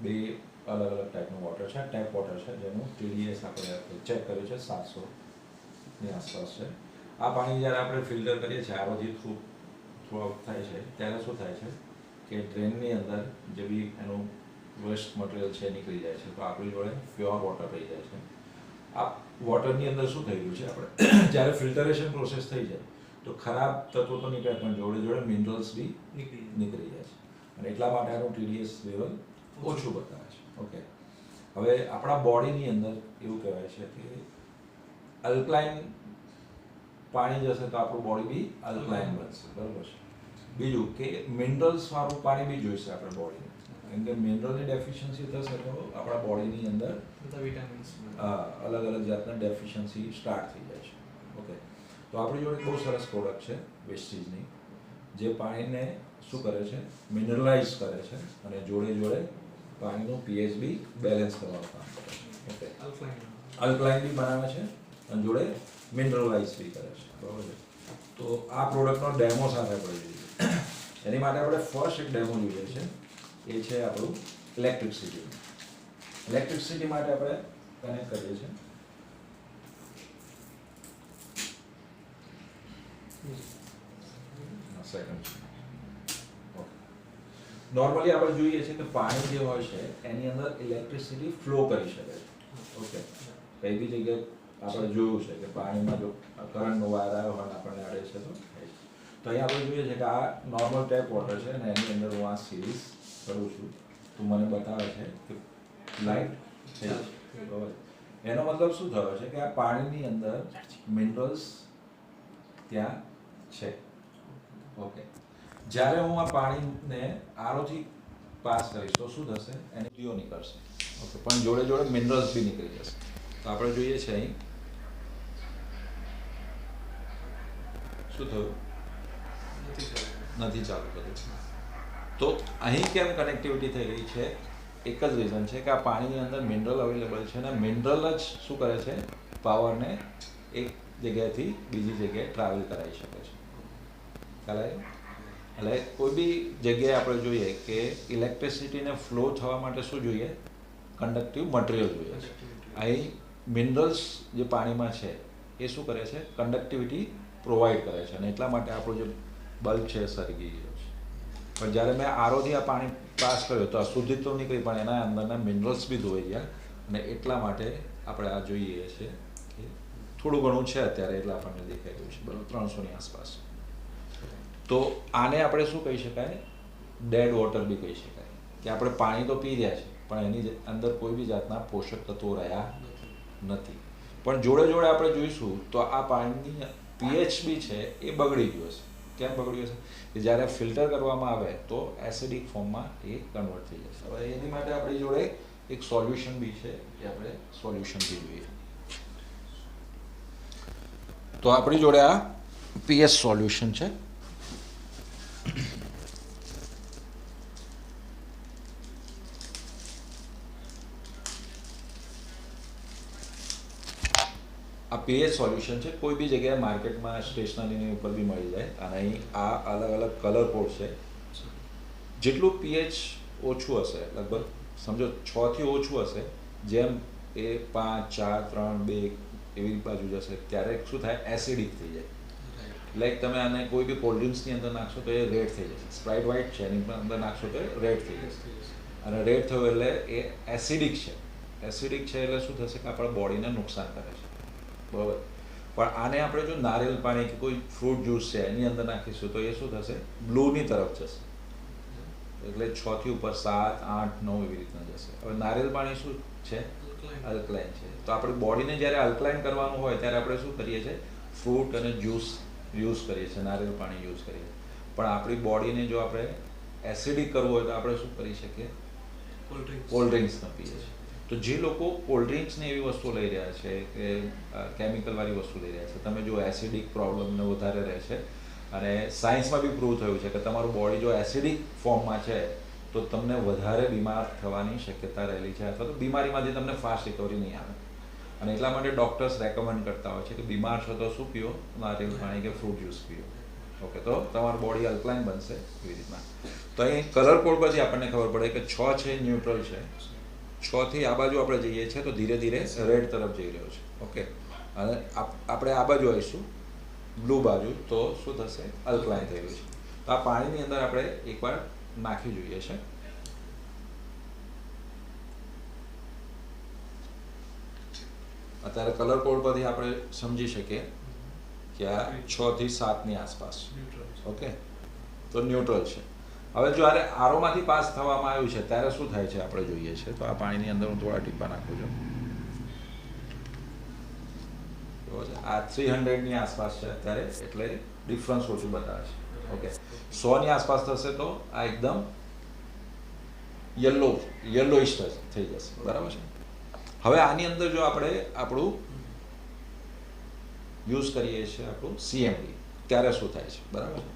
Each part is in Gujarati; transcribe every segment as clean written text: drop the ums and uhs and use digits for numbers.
બે અલગ અલગ ટાઈપનું વોટર છે. ટેપ વોટર છે જેનું TDS આપણે ચેક કર્યું છે 700ની આસપાસ છે. આ પાણી જ્યારે આપણે ફિલ્ટર કરીએ છીએ આરોથી થ્રુ આઉટ થાય છે ત્યારે શું થાય છે કે ડ્રેનની અંદર જે બી એનું વેસ્ટ મટીરિયલ છે નીકળી જાય છે, તો આપણી જોડે પ્યોર વોટર રહી જાય છે. આ વોટરની અંદર શું થઈ ગયું છે, આપણે જ્યારે ફિલ્ટરેશન પ્રોસેસ થઈ જાય તો ખરાબ તત્વો તો નીકળે પણ જોડે જોડે મિનરલ્સ બી નીકળી જાય છે, અને એટલા માટે આનું TDS લેવલ ઓછું બતાવે છે. ઓકે, હવે આપણા બોડીની અંદર એવું કહેવાય છે કે અલ્કલાઇન પાણી જશે તો આપણું બોડી બી અલ્કલાઇન બનશે, બરાબર છે. બીજું કે મિનરલ્સ વાળું પાણી બી જોઈશે આપણે બોડીને, કેમ કે મિનરલની ડેફિશિયન્સી થશે તો આપણા બોડીની અંદર વિટામિન્સ અલગ અલગ જાતના ડેફિશિયન્સી સ્ટાર્ટ થઈ જાય છે. ઓકે, તો આપણી જોડે બહુ સરસ પ્રોડક્ટ છે વેસ્ટીજની, જે પાણીને શું કરે છે, મિનરલાઇઝ કરે છે અને જોડે જોડે પાણીનું pH બી બેલેન્સ કરવાનું કામ કરે છે. ઓકે, અલ્કલાઇન બી બનાવે છે અને જોડે મિનરલાઇઝ બી કરે છે, બરાબર છે. તો આ પ્રોડક્ટનો ડેમો સાથે આપણે જોઈએ. એની માટે આપણે ફર્સ્ટ એક ડેમો જોઈએ છે, એ છે આપણું ઇલેક્ટ્રિસિટી. ઇલેક્ટ્રિસિટી માટે આપણે કનેક્ટ કરીએ છીએ. સેકન્ડ નોર્મલી આપણે જોઈએ છીએ કે પાણી જે હોય છે એની અંદર ઇલેક્ટ્રિસિટી ફ્લો કરી શકે છે. ઓકે, કઈ બી જગ્યાએ આપણે જોયું છે કે પાણીમાં જો કરંટનો વાયર આવ્યો હોય આપણને અડે છે તો અહીંયા આપણે જોઈએ છે કે આ નોર્મલ ટેપ વોટર છે અને એની અંદર હું આ સિરીઝ કરું છું તો મને બતાવે છે કે લાઇટ છે, બરાબર. એનો મતલબ શું થયો છે કે આ પાણીની અંદર મિનરલ્સ ત્યાં છે. ઓકે, જ્યારે હું આ પાણીને આરોથી પાસ કરીશ તો શું થશે, એની પીઓ નીકળશે. ઓકે, પણ જોડે જોડે મિનરલ્સ બી નીકળી જશે. તો આપણે જોઈએ છે અહીં શું થયું, નથી ચાલુ કર્યું. તો અહીં કેમ કનેક્ટિવિટી થઈ રહી છે, એક જ રીઝન છે કે આ પાણીની અંદર મિનરલ અવેલેબલ છે અને મિનરલ જ શું કરે છે, પાવરને એક જગ્યાએથી બીજી જગ્યાએ ટ્રાવેલ કરાવી શકે છે. ખ્યાલ આવ્યો? એટલે કોઈ બી જગ્યાએ આપણે જોઈએ કે ઇલેક્ટ્રિસિટીને ફ્લો થવા માટે શું જોઈએ, કન્ડક્ટિવ મટીરિયલ જોઈએ છે. અહીં મિનરલ્સ જે પાણીમાં છે એ શું કરે છે, કન્ડક્ટિવિટી પ્રોવાઈડ કરે છે અને એટલા માટે આપણું જે બલ્બ છે સળગી ગયો છે. પણ જ્યારે મેં આરોથી આ પાણી પાસ કર્યો તો અશુદ્ધિ તો નીકળી પણ એના અંદરના મિનરલ્સ બી ધોઈ ગયા અને એટલા માટે આપણે આ જોઈએ છે કે થોડું ઘણું છે અત્યારે એટલે આપણને દેખાઈ રહ્યું છે, બરાબર, 300ની આસપાસ. તો આને આપણે શું કહી શકાય, ડેડ વોટર બી કહી શકાય કે આપણે પાણી તો પી રહ્યા છીએ પણ એની અંદર કોઈ બી જાતના પોષક તત્વો રહ્યા નથી. પણ જોડે જોડે આપણે જોઈશું તો આ પાણીની pH બી છે એ બગડી ગયો છે. કેમ બગડ્યો છે કે જ્યારે ફિલ્ટર કરવામાં આવે તો એસિડિક ફોર્મમાં એ કન્વર્ટ થઈ જશે. હવે એની માટે આપણી જોડે એક સોલ્યુશન બી છે એ આપણે સોલ્યુશન બી જોઈએ. તો આપણી જોડે આ pH સોલ્યુશન છે. આ pH સોલ્યુશન છે, કોઈ બી જગ્યાએ માર્કેટમાં સ્ટેશનરીની ઉપર બી મળી જાય અને અહીં આ અલગ અલગ કલર કોડ છે. જેટલું pH ઓછું હશે, લગભગ સમજો 6 થી ઓછું હશે, જેમ એ 5, 4, 3, 2 એવી બાજુ જશે ત્યારે શું થાય, એસિડિક થઈ જાય. લાઈક તમે આને કોઈ બી કોલ્ડ ડ્રિંક્સની અંદર નાખશો તો એ રેડ થઈ જશે. સ્પ્રાઇટ વ્હાઇટ છે એની અંદર નાખશો તો એ રેડ થઈ જશે અને રેડ થયું એટલે એ એસિડિક છે. એસિડિક છે એટલે શું થશે કે આપણા બોડીને નુકસાન કરે છે, બરાબર. પણ આને આપણે જો નારિયેલ પાણી કે કોઈ ફ્રૂટ જ્યુસ છે એની અંદર નાખીશું તો એ શું થશે, બ્લૂની તરફ જશે. એટલે 6 થી ઉપર 7, 8, 9 એવી રીતના જશે. હવે નારિયેલ પાણી શું છે, અલ્કલાઇન છે. તો આપણી બોડીને જ્યારે અલ્કલાઇન કરવાનું હોય ત્યારે આપણે શું કરીએ છીએ, ફ્રૂટ અને જ્યુસ યુઝ કરીએ છીએ, નારિયેળ પાણી યુઝ કરીએ છીએ. પણ આપણી બોડીને જો આપણે એસિડિક કરવું હોય તો આપણે શું કરી શકીએ, કોલ્ડ ડ્રિંક્સ ન પીએ છીએ. તો જે લોકો કોલ્ડ ડ્રિંક્સની એવી વસ્તુ લઈ રહ્યા છે કે કેમિકલવાળી વસ્તુ લઈ રહ્યા છે, તમે જો એસિડિક પ્રોબ્લેમને વધારે રહે છે અને સાયન્સમાં બી પ્રૂવ થયું છે કે તમારું બોડી જો એસિડિક ફોર્મમાં છે તો તમને વધારે બીમાર થવાની શક્યતા રહેલી છે અથવા તો બીમારીમાંથી તમને ફાસ્ટ રિકવરી નહીં આવે. અને એટલા માટે ડૉક્ટર્સ રેકમેન્ડ કરતા હોય છે કે બીમાર છો તો શું પીઓ, નારિયેળ પાણી કે ફ્રૂટ જ્યુસ પીઓ. ઓકે, તો તમારું બોડી અલ્કલાઇન બનશે એવી રીતના. તો અહીં કલર કોડ પરથી આપણને ખબર પડે કે 6 છે ન્યુટ્રલ છે, 6 થી આ બાજુ આપણે જઈએ છીએ તો ધીરે ધીરે રેડ તરફ જઈ રહ્યો છે. ઓકે, અને આપણે આ બાજુ આવીશું બ્લુ બાજુ તો શું થશે, અલ્કલાઇન થઈ ગયું છે. તો આ પાણીની અંદર આપણે એકવાર નાખી જોઈએ છે. અત્યારે કલર કોડ પરથી આપણે સમજી શકીએ કે આ 6 થી 7ની આસપાસ. ઓકે, તો ન્યુટ્રલ છે. હવે જ્યારે આરોમાંથી પાસ થવામાં આવ્યું છે ત્યારે શું થાય છે આપણે જોઈએ છે. તો આ પાણીની અંદર હું થોડા ટીપા નાખું છું. આ 300ની આસપાસ છે અત્યારે, એટલે ડિફરન્સ ઓછું બતાવે છે. ઓકે, 100ની આસપાસ થશે તો આ એકદમ યલોઇશ થઈ જશે. બરાબર છે. હવે આની અંદર જો આપણે આપણું યુઝ કરીએ છીએ આપણું CMD ત્યારે શું થાય છે. બરાબર છે.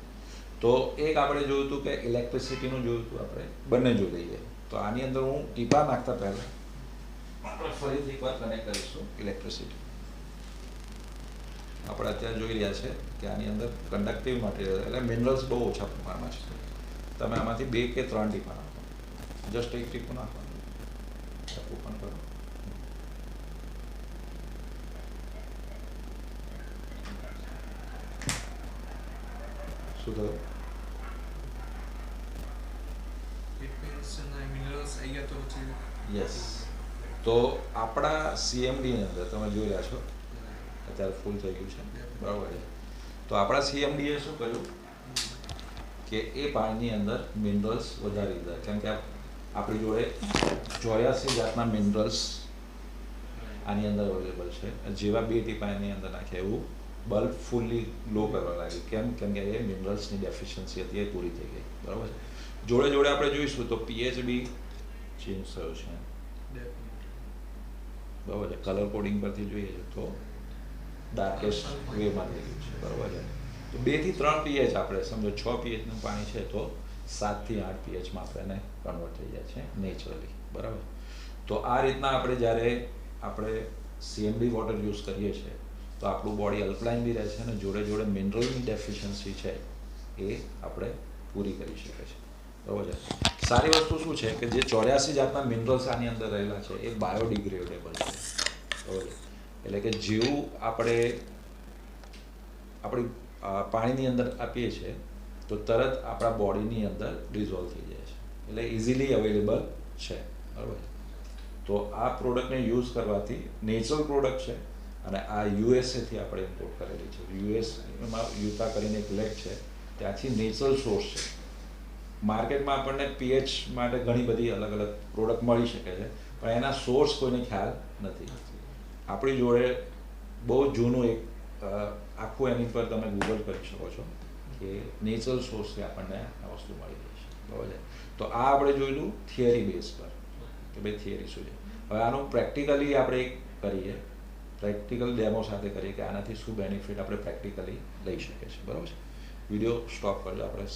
તો એક આપણે જોયું હતું કે ઇલેક્ટ્રિસિટીનું જોયું હતું, આપણે બંને જોઈ લઈએ. તો આની અંદર હું ટીપા નાખતા પહેલાં આપણે ફરીથી એકવાર કનેક્ટ કરીશું ઇલેક્ટ્રિસિટી. આપણે અત્યારે જોઈ રહ્યા છે કે આની અંદર કન્ડક્ટિવ મટીરિયલ એટલે મિનરલ્સ બહુ ઓછા પ્રમાણમાં છે. તમે આમાંથી 2 કે 3 ટીપા નાખો, જસ્ટ એક ટીપું નાખવાનું, ઓપન કરો. શું થયું? યસ. તો આપણા CMDની અંદર તમે જોઈ રહ્યા છો અત્યારે ફૂલ થઈ ગયું છે. બરાબર છે. તો આપણા CMDએ શું કર્યું કે એ પાણીની અંદર મિનરલ્સ વધારી દીધા. કેમ કે આપણી જોડે 84 જાતના મિનરલ્સ આની અંદર અવેલેબલ છે. જેવા 2 ટીપા એની અંદર નાખ્યા એવું બલ્બ ફૂલ્લી લો કરવા લાગ્યું. કેમ કે એ મિનરલ્સની ડેફિશિયન્સી હતી, એ પૂરી થઈ ગઈ. બરાબર છે. જોડે જોડે આપણે જોઈશું તો pH બી ચેન્જ થયો છે. બરાબર છે. કલર કોડિંગ પરથી જોઈએ તો ડાર્કેસ્ટ વેમાં થઈ ગયું છે. બરાબર છે. તો 2 થી 3 pH આપણે સમજો 6 pHનું પાણી છે તો 7 થી 8 pHમાં આપણે કન્વર્ટ થઈ જાય છે નેચરલી. બરાબર. તો આ રીતના આપણે જ્યારે આપણે CMD વોટર યુઝ કરીએ છીએ તો આપણું બોડી અલ્કલાઇન બી રહે છે અને જોડે જોડે મિનરલની ડેફિશિયન્સી છે એ આપણે પૂરી કરી શકીએ છીએ. બરાબર છે. સારી વસ્તુ શું છે કે જે 84 જાતના મિનરલ્સ આની અંદર રહેલા છે એ બાયોડિગ્રેડેબલ છે. બરાબર. એટલે કે જેવું આપણે આપણી પાણીની અંદર આપીએ છીએ તો તરત આપણા બોડીની અંદર ડિઝોલ્વ થઈ જાય છે. એટલે ઇઝીલી અવેલેબલ છે. બરાબર. તો આ પ્રોડક્ટને યુઝ કરવાથી નેચરલ પ્રોડક્ટ છે અને આ USAથી આપણે ઇમ્પોર્ટ કરેલી છે. યુએસમાં યુટા કરીને એક લેક છે, ત્યાંથી નેચરલ સોર્સ છે. માર્કેટમાં આપણને pH માટે ઘણી બધી અલગ અલગ પ્રોડક્ટ મળી શકે છે પણ એના સોર્સ કોઈને ખ્યાલ નથી. આપણી જોડે બહુ જૂનું એક આખું એની પર તમે ગૂગલ કરી શકો છો કે નેચરલ સોર્સથી આપણને આ વસ્તુ મળી ગઈ છે. બરાબર છે. તો આ આપણે જોયેલું થિયરી બેઝ પર કે ભાઈ થિયરી શું છે. હવે આનું પ્રેક્ટિકલી આપણે કરીએ, પ્રેક્ટિકલ ડેમો સાથે કરીએ કે આનાથી શું બેનિફિટ આપણે પ્રેક્ટિકલી લઈ શકીએ છીએ. બરાબર છે. વિડીયો સ્ટોપ કરજો આપણે